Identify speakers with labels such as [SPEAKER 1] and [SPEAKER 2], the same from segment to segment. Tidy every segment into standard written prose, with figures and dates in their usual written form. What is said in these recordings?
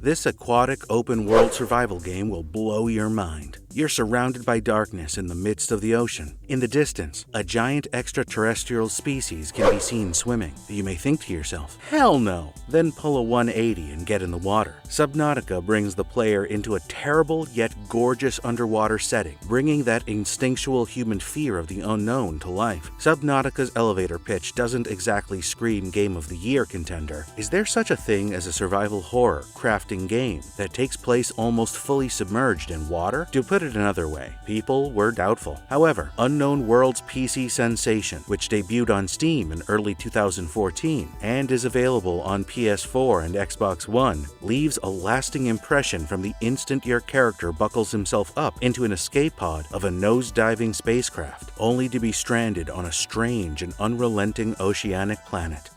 [SPEAKER 1] This aquatic open-world survival game will blow your mind. You're surrounded by darkness in the midst of the ocean. In the distance, a giant extraterrestrial species can be seen swimming. You may think to yourself, hell no! Then pull a 180 and get in the water. Subnautica brings the player into a terrible yet gorgeous underwater setting, bringing that instinctual human fear of the unknown to life. Subnautica's elevator pitch doesn't exactly scream Game of the Year contender. Is there such a thing as a survival horror crafting game that takes place almost fully submerged in water? To put it another way, people were doubtful. However, Unknown World's PC sensation, which debuted on Steam in early 2014 and is available on PS4 and Xbox One, leaves a lasting impression from the instant your character buckles himself up into an escape pod of a nosediving spacecraft, only to be stranded on a strange and unrelenting oceanic planet.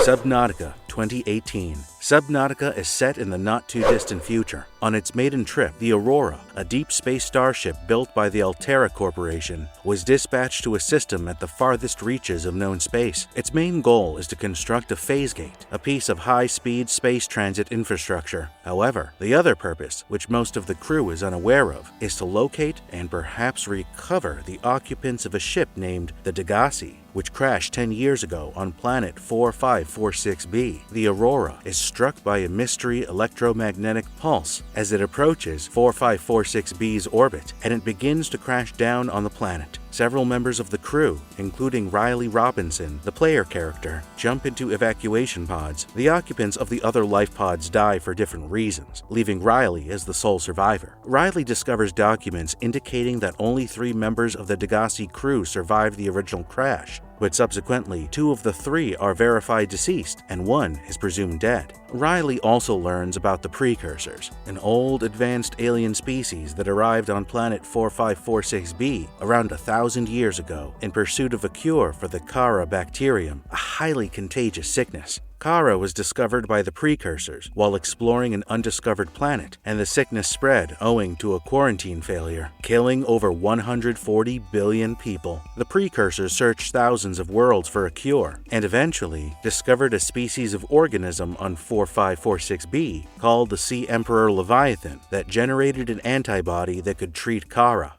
[SPEAKER 1] Subnautica 2018. Subnautica is set in the not-too-distant future. On its maiden trip, the Aurora, a deep space starship built by the Altera Corporation, was dispatched to a system at the farthest reaches of known space. Its main goal is to construct a phase gate, a piece of high-speed space transit infrastructure. However, the other purpose, which most of the crew is unaware of, is to locate and perhaps recover the occupants of a ship named the Degassi, which crashed 10 years ago on planet 4546b. The Aurora is struck by a mystery electromagnetic pulse as it approaches 4546b's orbit, and it begins to crash down on the planet. Several members of the crew, including Riley Robinson, the player character, jump into evacuation pods. The occupants of the other life pods die for different reasons, leaving Riley as the sole survivor. Riley discovers documents indicating that only 3 members of the Degassi crew survived the original crash, but subsequently 2 of the 3 are verified deceased and 1 is presumed dead. Riley also learns about the Precursors, an old advanced alien species that arrived on planet 4546b around 1,000 years ago in pursuit of a cure for the Kara bacterium, a highly contagious sickness. Kara was discovered by the Precursors while exploring an undiscovered planet, and the sickness spread owing to a quarantine failure, killing over 140 billion people. The Precursors searched thousands of worlds for a cure, and eventually discovered a species of organism on 4546b called the Sea Emperor Leviathan that generated an antibody that could treat Kara.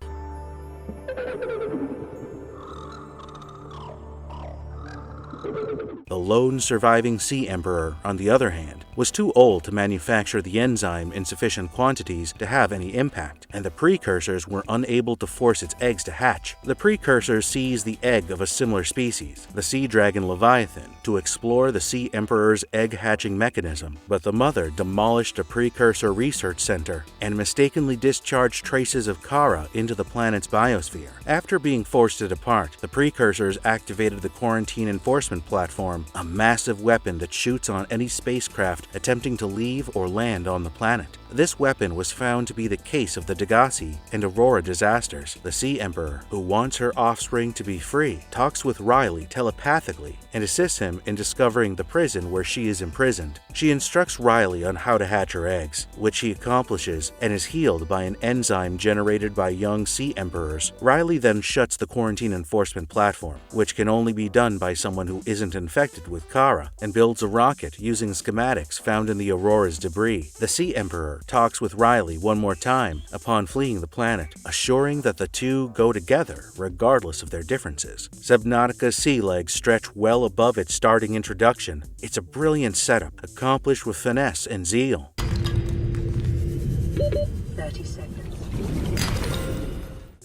[SPEAKER 1] The lone surviving Sea Emperor, on the other hand, was too old to manufacture the enzyme in sufficient quantities to have any impact, and the Precursors were unable to force its eggs to hatch. The Precursors seized the egg of a similar species, the sea dragon Leviathan, to explore the Sea Emperor's egg-hatching mechanism, but the mother demolished a Precursor research center and mistakenly discharged traces of Kara into the planet's biosphere. After being forced to depart, the Precursors activated the Quarantine Enforcement Platform, a massive weapon that shoots on any spacecraft attempting to leave or land on the planet. This weapon was found to be the case of the Degassi and Aurora disasters. The Sea Emperor, who wants her offspring to be free, talks with Riley telepathically and assists him in discovering the prison where she is imprisoned. She instructs Riley on how to hatch her eggs, which he accomplishes and is healed by an enzyme generated by young Sea Emperors. Riley then shuts the Quarantine Enforcement Platform, which can only be done by someone who isn't infected with Kara, and builds a rocket using schematics found in the Aurora's debris. The Sea Emperor talks with Riley one more time upon fleeing the planet, assuring that the two go together regardless of their differences. Subnautica's sea legs stretch well above its starting introduction. It's a brilliant setup, accomplished with finesse and zeal.
[SPEAKER 2] 30 seconds.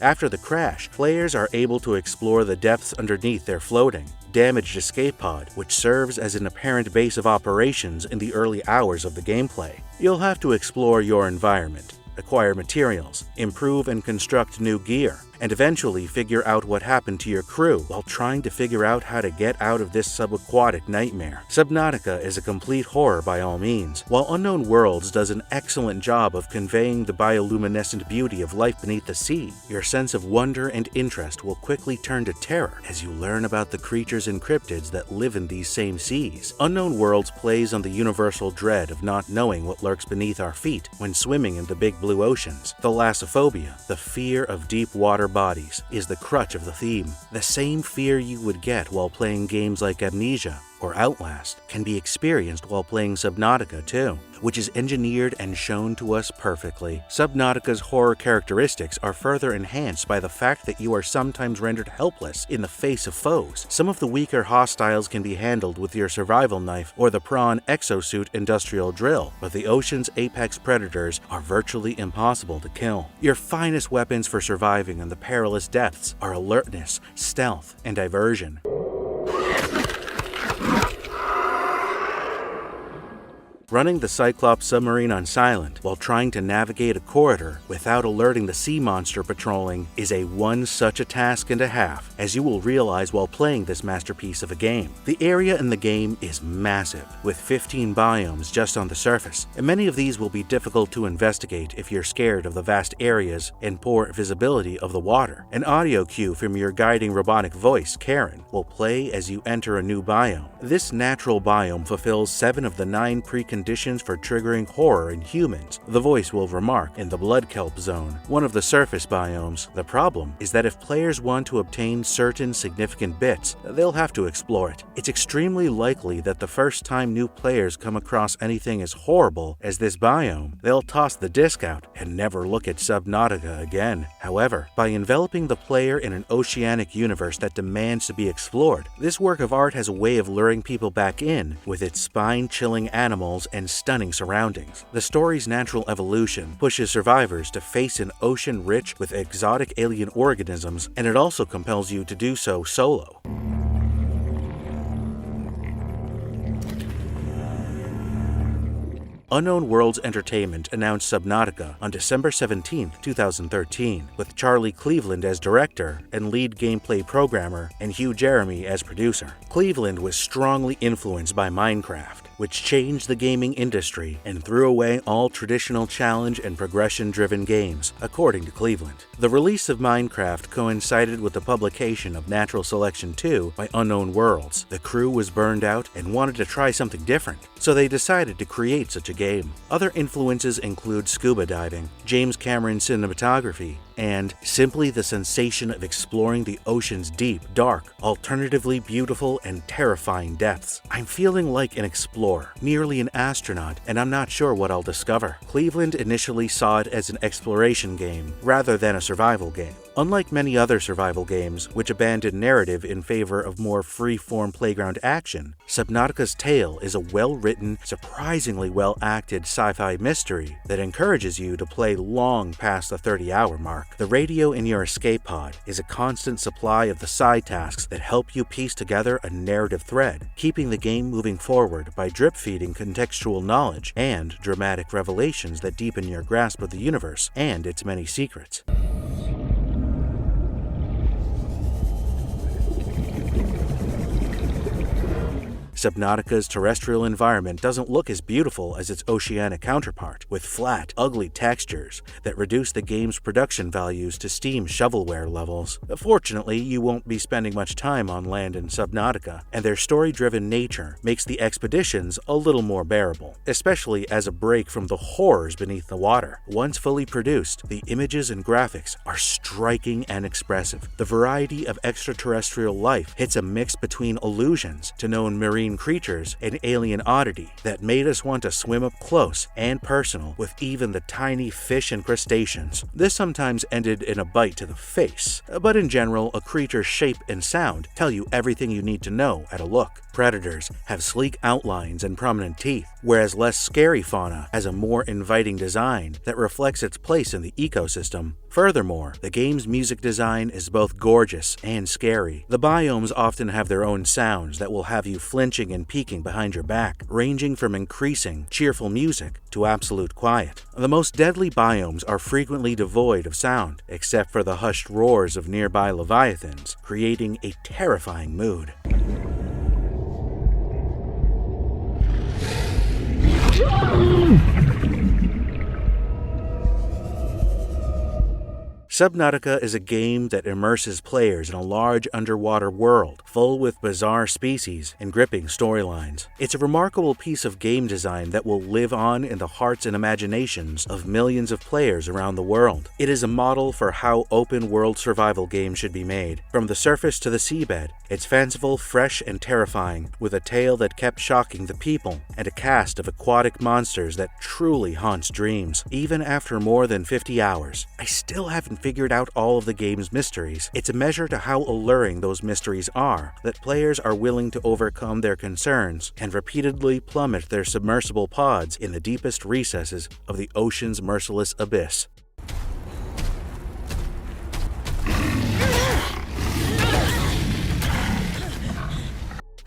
[SPEAKER 1] After the crash, players are able to explore the depths underneath their floating, damaged escape pod, which serves as an apparent base of operations in the early hours of the gameplay. You'll have to explore your environment, acquire materials, improve and construct new gear, and eventually figure out what happened to your crew while trying to figure out how to get out of this subaquatic nightmare. Subnautica is a complete horror by all means, while Unknown Worlds does an excellent job of conveying the bioluminescent beauty of life beneath the sea. Your sense of wonder and interest will quickly turn to terror as you learn about the creatures and cryptids that live in these same seas. Unknown Worlds plays on the universal dread of not knowing what lurks beneath our feet when swimming in the big blue oceans, thalassophobia, the fear of deep water underwater bodies is the crutch of the theme. The same fear you would get while playing games like Amnesia or Outlast can be experienced while playing Subnautica too, which is engineered and shown to us perfectly. Subnautica's horror characteristics are further enhanced by the fact that you are sometimes rendered helpless in the face of foes. Some of the weaker hostiles can be handled with your survival knife or the prawn exosuit industrial drill, but the ocean's apex predators are virtually impossible to kill. Your finest weapons for surviving in the perilous depths are alertness, stealth, and diversion. Running the Cyclops submarine on silent while trying to navigate a corridor without alerting the sea monster patrolling is one such a task and a half, as you will realize while playing this masterpiece of a game. The area in the game is massive, with 15 biomes just on the surface, and many of these will be difficult to investigate if you're scared of the vast areas and poor visibility of the water. An audio cue from your guiding robotic voice, Karen, will play as you enter a new biome. This natural biome fulfills 7 of the 9 preconditions for triggering horror in humans, the voice will remark in the blood kelp zone, one of the surface biomes. The problem is that if players want to obtain certain significant bits, they'll have to explore it. It's extremely likely that the first time new players come across anything as horrible as this biome, they'll toss the disc out and never look at Subnautica again. However, by enveloping the player in an oceanic universe that demands to be explored, this work of art has a way of luring people back in with its spine-chilling animals and stunning surroundings. The story's natural evolution pushes survivors to face an ocean rich with exotic alien organisms, and it also compels you to do so solo. Unknown Worlds Entertainment announced Subnautica on December 17, 2013, with Charlie Cleveland as director and lead gameplay programmer and Hugh Jeremy as producer. Cleveland was strongly influenced by Minecraft, which changed the gaming industry and threw away all traditional challenge and progression-driven games, according to Cleveland. The release of Minecraft coincided with the publication of Natural Selection 2 by Unknown Worlds. The crew was burned out and wanted to try something different, so they decided to create such a game. Other influences include scuba diving, James Cameron cinematography, and simply the sensation of exploring the ocean's deep, dark, alternatively beautiful, and terrifying depths. I'm feeling like an explorer, nearly an astronaut, and I'm not sure what I'll discover. Cleveland initially saw it as an exploration game rather than a survival game. Unlike many other survival games, which abandon narrative in favor of more free-form playground action, Subnautica's tale is a well-written, surprisingly well-acted sci-fi mystery that encourages you to play long past the 30-hour mark. The radio in your escape pod is a constant supply of the side tasks that help you piece together a narrative thread, keeping the game moving forward by drip-feeding contextual knowledge and dramatic revelations that deepen your grasp of the universe and its many secrets. Subnautica's terrestrial environment doesn't look as beautiful as its oceanic counterpart, with flat, ugly textures that reduce the game's production values to Steam shovelware levels. Fortunately, you won't be spending much time on land in Subnautica, and their story-driven nature makes the expeditions a little more bearable, especially as a break from the horrors beneath the water. Once fully produced, the images and graphics are striking and expressive. The variety of extraterrestrial life hits a mix between allusions to known marine creatures and alien oddity that made us want to swim up close and personal with even the tiny fish and crustaceans. This sometimes ended in a bite to the face, but in general, a creature's shape and sound tell you everything you need to know at a look. Predators have sleek outlines and prominent teeth, whereas less scary fauna has a more inviting design that reflects its place in the ecosystem. Furthermore, the game's music design is both gorgeous and scary. The biomes often have their own sounds that will have you flinching and peeking behind your back, ranging from increasing, cheerful music to absolute quiet. The most deadly biomes are frequently devoid of sound, except for the hushed roars of nearby leviathans, creating a terrifying mood. Subnautica is a game that immerses players in a large underwater world, full with bizarre species and gripping storylines. It's a remarkable piece of game design that will live on in the hearts and imaginations of millions of players around the world. It is a model for how open-world survival games should be made. From the surface to the seabed, it's fanciful, fresh, and terrifying, with a tale that kept shocking the people, and a cast of aquatic monsters that truly haunts dreams. Even after more than 50 hours, I still haven't figured out all of the game's mysteries. It's a measure to how alluring those mysteries are, that players are willing to overcome their concerns and repeatedly plummet their submersible pods in the deepest recesses of the ocean's merciless abyss.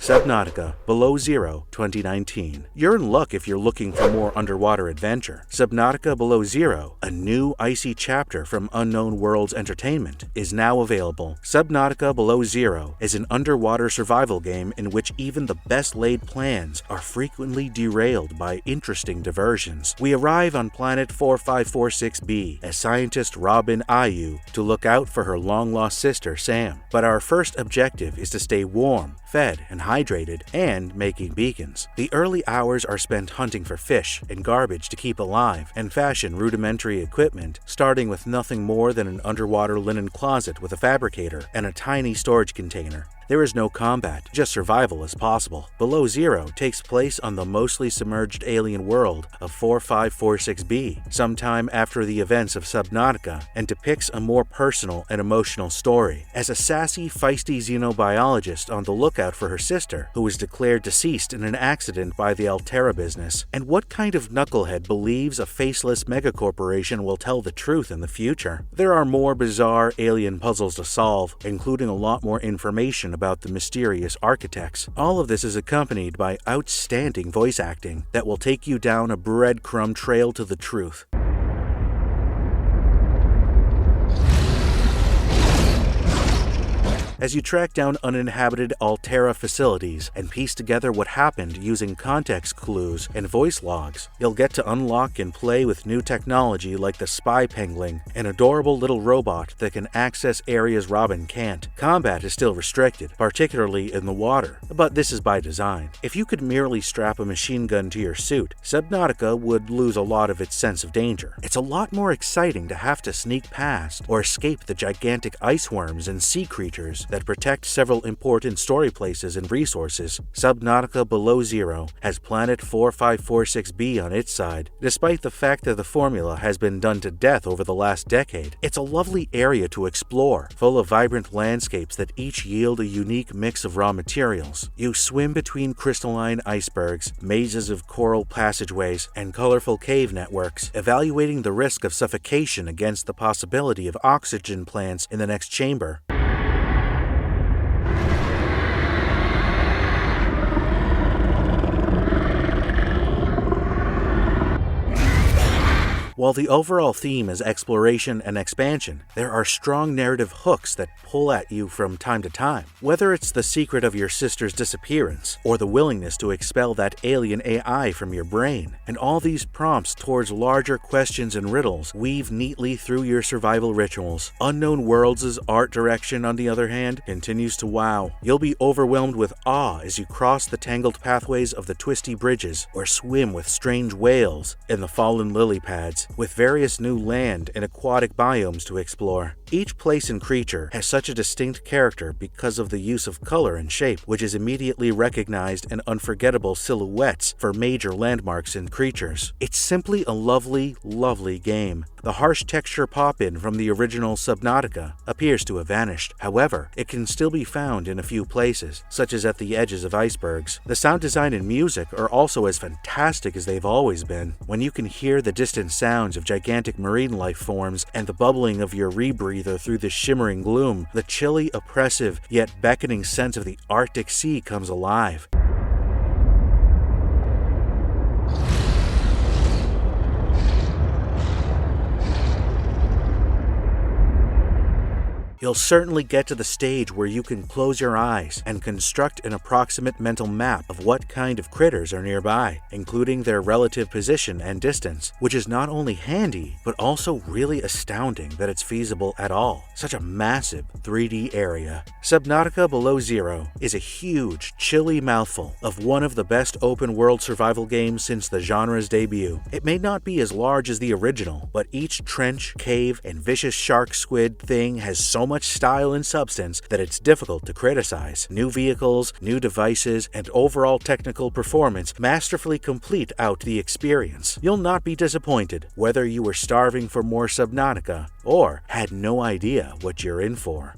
[SPEAKER 1] Subnautica Below Zero 2019. You're in luck if you're looking for more underwater adventure. Subnautica Below Zero, a new icy chapter from Unknown Worlds Entertainment, is now available. Subnautica Below Zero is an underwater survival game in which even the best laid plans are frequently derailed by interesting diversions. We arrive on planet 4546b as scientist Robin Ayu to look out for her long-lost sister Sam. But our first objective is to stay warm, fed, and hydrated, and making beacons. The early hours are spent hunting for fish and garbage to keep alive and fashion rudimentary equipment, starting with nothing more than an underwater linen closet with a fabricator and a tiny storage container. There is no combat, just survival as possible. Below Zero takes place on the mostly submerged alien world of 4546b, sometime after the events of Subnautica, and depicts a more personal and emotional story. As a sassy, feisty xenobiologist on the lookout for her sister, who was declared deceased in an accident by the Altera business, and what kind of knucklehead believes a faceless megacorporation will tell the truth in the future? There are more bizarre alien puzzles to solve, including a lot more information about the mysterious architects. All of this is accompanied by outstanding voice acting that will take you down a breadcrumb trail to the truth. As you track down uninhabited Altera facilities and piece together what happened using context clues and voice logs, you'll get to unlock and play with new technology like the Spy Pengling, an adorable little robot that can access areas Robin can't. Combat is still restricted, particularly in the water, but this is by design. If you could merely strap a machine gun to your suit, Subnautica would lose a lot of its sense of danger. It's a lot more exciting to have to sneak past or escape the gigantic ice worms and sea creatures that protect several important story places and resources. Subnautica Below Zero has planet 4546b on its side. Despite the fact that the formula has been done to death over the last decade, it's a lovely area to explore, full of vibrant landscapes that each yield a unique mix of raw materials. You swim between crystalline icebergs, mazes of coral passageways, and colorful cave networks, evaluating the risk of suffocation against the possibility of oxygen plants in the next chamber. While the overall theme is exploration and expansion, there are strong narrative hooks that pull at you from time to time. Whether it's the secret of your sister's disappearance, or the willingness to expel that alien AI from your brain, and all these prompts towards larger questions and riddles weave neatly through your survival rituals. Unknown Worlds' art direction, on the other hand, continues to wow. You'll be overwhelmed with awe as you cross the tangled pathways of the twisty bridges, or swim with strange whales in the fallen lily pads, with various new land and aquatic biomes to explore. Each place and creature has such a distinct character because of the use of color and shape, which is immediately recognized in unforgettable silhouettes for major landmarks and creatures. It's simply a lovely, lovely game. The harsh texture pop-in from the original Subnautica appears to have vanished. However, it can still be found in a few places, such as at the edges of icebergs. The sound design and music are also as fantastic as they've always been. When you can hear the distant sounds of gigantic marine life forms and the bubbling of your rebreather through the shimmering gloom, the chilly, oppressive, yet beckoning sense of the Arctic Sea comes alive. You'll certainly get to the stage where you can close your eyes and construct an approximate mental map of what kind of critters are nearby, including their relative position and distance, which is not only handy, but also really astounding that it's feasible at all. Such a massive 3D area. Subnautica Below Zero is a huge, chilly mouthful of one of the best open-world survival games since the genre's debut. It may not be as large as the original, but each trench, cave, and vicious shark squid thing has so much style and substance that it's difficult to criticize. New vehicles, new devices, and overall technical performance masterfully complete out the experience. You'll not be disappointed, whether you were starving for more Subnautica or had no idea what you're in for.